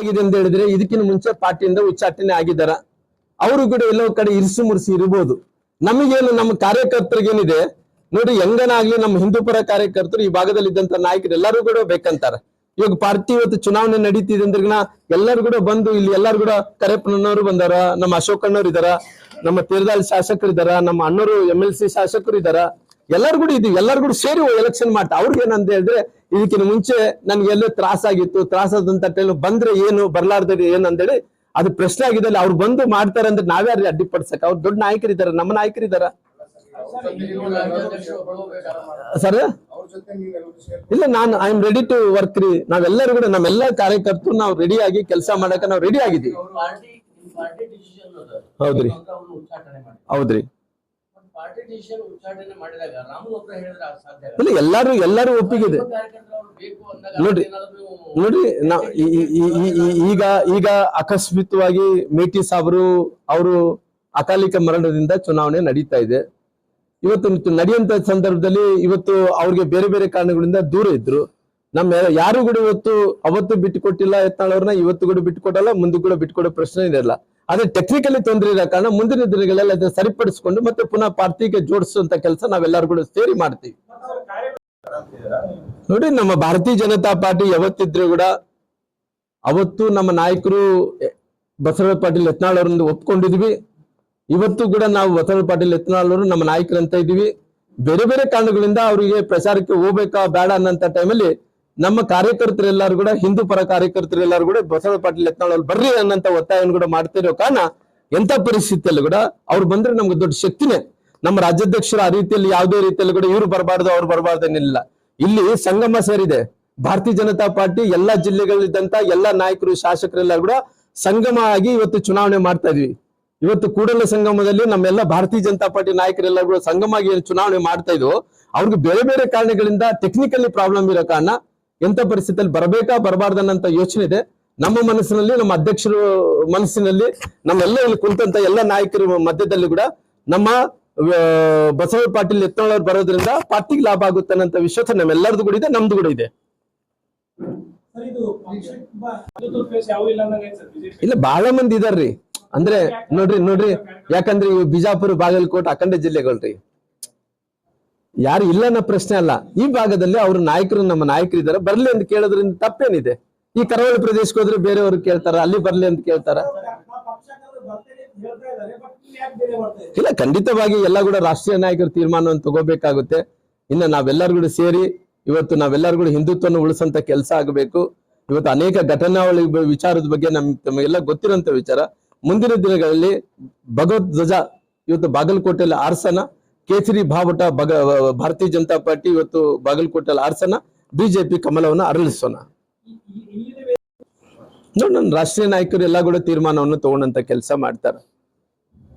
ಆಗಿದೆ ಅಂತ ಹೇಳಿದ್ರೆ ಇದಕ್ಕಿಂತ ಮುಂಚೆ ಪಾರ್ಟಿಯಿಂದ ಉಚ್ಚಾಟನೆ ಆಗಿದ್ದಾರ. ಅವರು ಕೂಡ ಎಲ್ಲೋ ಕಡೆ ಇರಿಸು ಮುರಿಸಿ ಇರ್ಬೋದು. ನಮಗೇನು ನಮ್ಮ ಕಾರ್ಯಕರ್ತರಿಗೇನಿದೆ ನೋಡಿ, ಹೆಂಗನಾಗ್ಲಿ ನಮ್ಮ ಹಿಂದೂಪರ ಕಾರ್ಯಕರ್ತರು ಈ ಭಾಗದಲ್ಲಿ ಇದ್ದಂತ ನಾಯಕರು ಎಲ್ಲರೂ ಕೂಡ ಬೇಕಂತಾರ. ಇವಾಗ ಪಾರ್ಟಿ ಇವತ್ತು ಚುನಾವಣೆ ನಡೀತಿದೆ ಅಂದ್ರಗಿನ ಎಲ್ಲರೂ ಕೂಡ ಬಂದು ಇಲ್ಲಿ ಎಲ್ಲರೂ ಕೂಡ ಕರೆಪ್ಪನವರು ಬಂದಾರ, ನಮ್ಮ ಅಶೋಕಣ್ಣವ್ರು ಇದಾರ, ನಮ್ಮ ತೀರ್ದಾಳ್ ಶಾಸಕರು ಇದಾರ, ನಮ್ಮ ಅಣ್ಣವರು MLC ಶಾಸಕರು ಇದಾರ, ಎಲ್ಲರೂ ಕೂಡ ಇದೀವಿ. ಎಲ್ಲರೂ ಕೂಡ ಸೇರಿ ಎಲೆಕ್ಷನ್ ಮಾಡ್ತಾ. ಅವ್ರಿಗೆ ಏನಂತ ಹೇಳಿದ್ರೆ ಇದಕ್ಕಿಂತ ಮುಂಚೆ ನನ್ಗೆ ಎಲ್ಲೋ ತ್ರಾಸಾಗಿತ್ತು, ತ್ರಾಸಾದಂತ ಟೈಮ್ ಬಂದ್ರೆ ಏನು ಬರ್ಲಾರ್ದ ಏನು ಅಂತೇಳಿ ಅದು ಪ್ರಶ್ನೆ ಆಗಿದೆ. ಅವ್ರು ಬಂದು ಮಾಡ್ತಾರೆ ಅಂದ್ರೆ ನಾವ್ಯಾರು ಅಡ್ಡಿಪಡಿಸಕ್? ಅವ್ರು ದೊಡ್ಡ ನಾಯಕರಿದಾರ, ನಮ್ಮ ನಾಯಕರಿದಾರ ಸರ್. ಇಲ್ಲ, ನಾನು I am ready to work ರೀ. ನಾವೆಲ್ಲರೂ ಕೂಡ ನಮ್ಮೆಲ್ಲ ಕಾರ್ಯಕರ್ತರು ನಾವು ರೆಡಿ ಆಗಿ ಕೆಲಸ ಮಾಡಕ ನಾವು ರೆಡಿ ಆಗಿದ್ದೀವಿ. ಹೌದ್ರಿ ಹೌದ್ರಿ. ಇಲ್ಲ, ಎಲ್ಲರೂ ಒಪ್ಪಿಗಿದೆ ನೋಡ್ರಿ. ಈಗ ಅಕಸ್ಮಿತವಾಗಿ ಮೇಟಿ ಸಾಬ್ರು ಅವರು ಅಕಾಲಿಕ ಮರಣದಿಂದ ಚುನಾವಣೆ ನಡೀತಾ ಇದೆ. ಇವತ್ತು ನಡೆಯುವಂತ ಸಂದರ್ಭದಲ್ಲಿ ಇವತ್ತು ಅವ್ರಿಗೆ ಬೇರೆ ಬೇರೆ ಕಾರಣಗಳಿಂದ ದೂರ ಇದ್ರು. ನಮ್ಮ ಯಾರು ಕೂಡ ಇವತ್ತು ಅವತ್ತು ಬಿಟ್ಟುಕೊಟ್ಟಿಲ್ಲ ಯತ್ನಾಳ್, ಇವತ್ತು ಕೂಡ ಬಿಟ್ಟುಕೊಟ್ಟಲ್ಲ, ಮುಂದೆ ಕೂಡ ಬಿಟ್ಟುಕೊಡೋ ಪ್ರಶ್ನೆ ಇದೆಲ್ಲ. ಅದೇ ಟೆಕ್ನಿಕಲಿ ತೊಂದರೆ ಇರೋ ಕಾರಣ ಮುಂದಿನ ದಿನಗಳೆಲ್ಲ ಅದನ್ನ ಸರಿಪಡಿಸಿಕೊಂಡು ಮತ್ತೆ ಪುನಃ ಪಾರ್ಟಿಗೆ ಜೋಡಿಸುವಂತ ಕೆಲಸ ನಾವೆಲ್ಲರೂ ಕೂಡ ಸೇರಿ ಮಾಡ್ತೀವಿ. ನೋಡಿ, ನಮ್ಮ ಭಾರತೀಯ ಜನತಾ ಪಾರ್ಟಿ ಯಾವತ್ತಿದ್ರು ಕೂಡ ಅವತ್ತು ನಮ್ಮ ನಾಯಕರು ಬಸವರಾಜ ಪಾಟೀಲ್ ಯತ್ನಾಳ್ ಅವರನ್ನು ಒಪ್ಕೊಂಡಿದ್ವಿ. ಇವತ್ತು ಕೂಡ ನಾವು ಬಸವರಾಜ ಪಾಟೀಲ್ ಯತ್ನಾಳ್ ಅವರು ನಮ್ಮ ನಾಯಕರಂತ ಇದೀವಿ. ಬೇರೆ ಬೇರೆ ಕಾರಣಗಳಿಂದ ಅವರಿಗೆ ಪ್ರಚಾರಕ್ಕೆ ಹೋಗ್ಬೇಕಾ ಬೇಡ ಅನ್ನಂತ ಟೈಮಲ್ಲಿ ನಮ್ಮ ಕಾರ್ಯಕರ್ತರೆಲ್ಲರೂ ಕೂಡ, ಹಿಂದೂ ಪರ ಕಾರ್ಯಕರ್ತರೆಲ್ಲರೂ ಕೂಡ ಬಸವರಾಜ ಪಾಟೀಲ್ ಯತ್ನಾಳ್ ಅವ್ರು ಬರ್ರಿ ಅನ್ನಂತ ಒತ್ತಾಯವನ್ನು ಕೂಡ ಮಾಡ್ತಿರೋ ಕಾರಣ ಎಂತ ಪರಿಸ್ಥಿತಿಯಲ್ಲಿ ಕೂಡ ಅವ್ರು ಬಂದ್ರೆ ನಮ್ಗೆ ದೊಡ್ಡ ಶಕ್ತಿನೇ. ನಮ್ಮ ರಾಜ್ಯಾಧ್ಯಕ್ಷರು ಆ ರೀತಿಯಲ್ಲಿ ಯಾವುದೇ ರೀತಿಯಲ್ಲಿ ಕೂಡ ಇವ್ರು ಬರಬಾರ್ದು ಅವ್ರು ಬರಬಾರ್ದೇನಿಲ್ಲ. ಇಲ್ಲಿ ಸಂಗಮ ಸೇರಿದೆ. ಭಾರತೀಯ ಜನತಾ ಪಾರ್ಟಿ ಎಲ್ಲಾ ಜಿಲ್ಲೆಗಳಿದ್ದಂತ ಎಲ್ಲಾ ನಾಯಕರು ಶಾಸಕರೆಲ್ಲ ಕೂಡ ಸಂಗಮ ಆಗಿ ಇವತ್ತು ಚುನಾವಣೆ ಮಾಡ್ತಾ ಇದೀವಿ. ಇವತ್ತು ಕೂಡಲ ಸಂಗಮದಲ್ಲಿ ನಮ್ಮೆಲ್ಲ ಭಾರತೀಯ ಜನತಾ ಪಾರ್ಟಿ ನಾಯಕರೆಲ್ಲ ಕೂಡ ಸಂಗಮ ಆಗಿ ಚುನಾವಣೆ ಮಾಡ್ತಾ ಇದ್ವು. ಅವ್ರಿಗೆ ಬೇರೆ ಬೇರೆ ಕಾರಣಗಳಿಂದ ಟೆಕ್ನಿಕಲಿ ಪ್ರಾಬ್ಲಮ್ ಇರೋ ಕಾರಣ ಎಂತ ಪರಿಸ್ಥಿತಿಯಲ್ಲಿ ಬರಬೇಕಾ ಬರಬಾರ್ದನ್ನಂತ ಯೋಚನೆ ಇದೆ ನಮ್ಮ ಮನಸ್ಸಿನಲ್ಲಿ, ನಮ್ಮ ಅಧ್ಯಕ್ಷರು ಮನಸ್ಸಿನಲ್ಲಿ, ನಮ್ಮೆಲ್ಲ ಇಲ್ಲಿ ಕುಂತಂತ ಎಲ್ಲ ನಾಯಕರ ಮಧ್ಯದಲ್ಲಿ ಕೂಡ ನಮ್ಮ ಬಸವ ಪಾಟೀಲ್ ಯತ್ನಾಳ್ ಅವ್ರು ಬರೋದ್ರಿಂದ ಪಾರ್ಟಿಗೆ ಲಾಭ ಆಗುತ್ತೆ ಅನ್ನೋ ವಿಶ್ವಾಸ ನಮ್ಮೆಲ್ಲರದು ಕೂಡ ಇದೆ, ನಮ್ದು ಕೂಡ ಇದೆ. ಇಲ್ಲ, ಬಹಳ ಮಂದಿ ಇದಾರ್ರಿ. ಅಂದ್ರೆ ನೋಡ್ರಿ ಯಾಕಂದ್ರೆ ಇವು ಬಿಜಾಪುರ, ಬಾಗಲಕೋಟೆ ಅಖಂಡ ಜಿಲ್ಲೆಗಳ್ರಿ. ಯಾರು ಇಲ್ಲ ಅನ್ನೋ ಪ್ರಶ್ನೆ ಅಲ್ಲ. ಈ ಭಾಗದಲ್ಲಿ ಅವ್ರ ನಾಯಕರು, ನಮ್ಮ ನಾಯಕರು ಇದಾರೆ, ಬರ್ಲಿ ಅಂತ ಕೇಳೋದ್ರಿಂದ ತಪ್ಪೇನಿದೆ? ಈ ಕರಾವಳಿ ಪ್ರದೇಶಕ್ಕೆ ಹೋದ್ರೆ ಬೇರೆಯವ್ರು ಕೇಳ್ತಾರ, ಅಲ್ಲಿ ಬರ್ಲಿ ಅಂತ ಕೇಳ್ತಾರ. ಇಲ್ಲ, ಖಂಡಿತವಾಗಿ ಎಲ್ಲ ಕೂಡ ರಾಷ್ಟ್ರೀಯ ನಾಯಕರು ತೀರ್ಮಾನವನ್ನು ತಗೋಬೇಕಾಗುತ್ತೆ. ಇನ್ನು ನಾವೆಲ್ಲರೂ ಕೂಡ ಸೇರಿ ಇವತ್ತು ನಾವೆಲ್ಲರೂ ಕೂಡ ಹಿಂದುತ್ವವನ್ನು ಉಳಿಸಂತ ಕೆಲಸ ಆಗಬೇಕು. ಇವತ್ತು ಅನೇಕ ಘಟನಾವಳಿ ವಿಚಾರದ ಬಗ್ಗೆ ತಮಗೆಲ್ಲ ಗೊತ್ತಿರೋಂತ ವಿಚಾರ. ಮುಂದಿನ ದಿನಗಳಲ್ಲಿ ಭಗವತ್ ಧ್ವಜ ಇವತ್ತು ಬಾಗಲಕೋಟೆಯಲ್ಲಿ ಆರ್ಸನ, ಕೇಸರಿ ಬಾವುಟ ಭಾರತೀಯ ಜನತಾ ಪಾರ್ಟಿ ಇವತ್ತು ಬಾಗಲಕೋಟೆಯಲ್ಲಿ ಆರ್ಸನ, ಬಿಜೆಪಿ ಕಮಲವನ್ನು ಅರಳಿಸೋಣ. ನೋಡಿ, ನನ್ನ ರಾಷ್ಟ್ರೀಯ ನಾಯಕರು ಎಲ್ಲ ಕೂಡ ತೀರ್ಮಾನವನ್ನು ತಗೊಂಡಂತ ಕೆಲಸ ಮಾಡ್ತಾರೆ.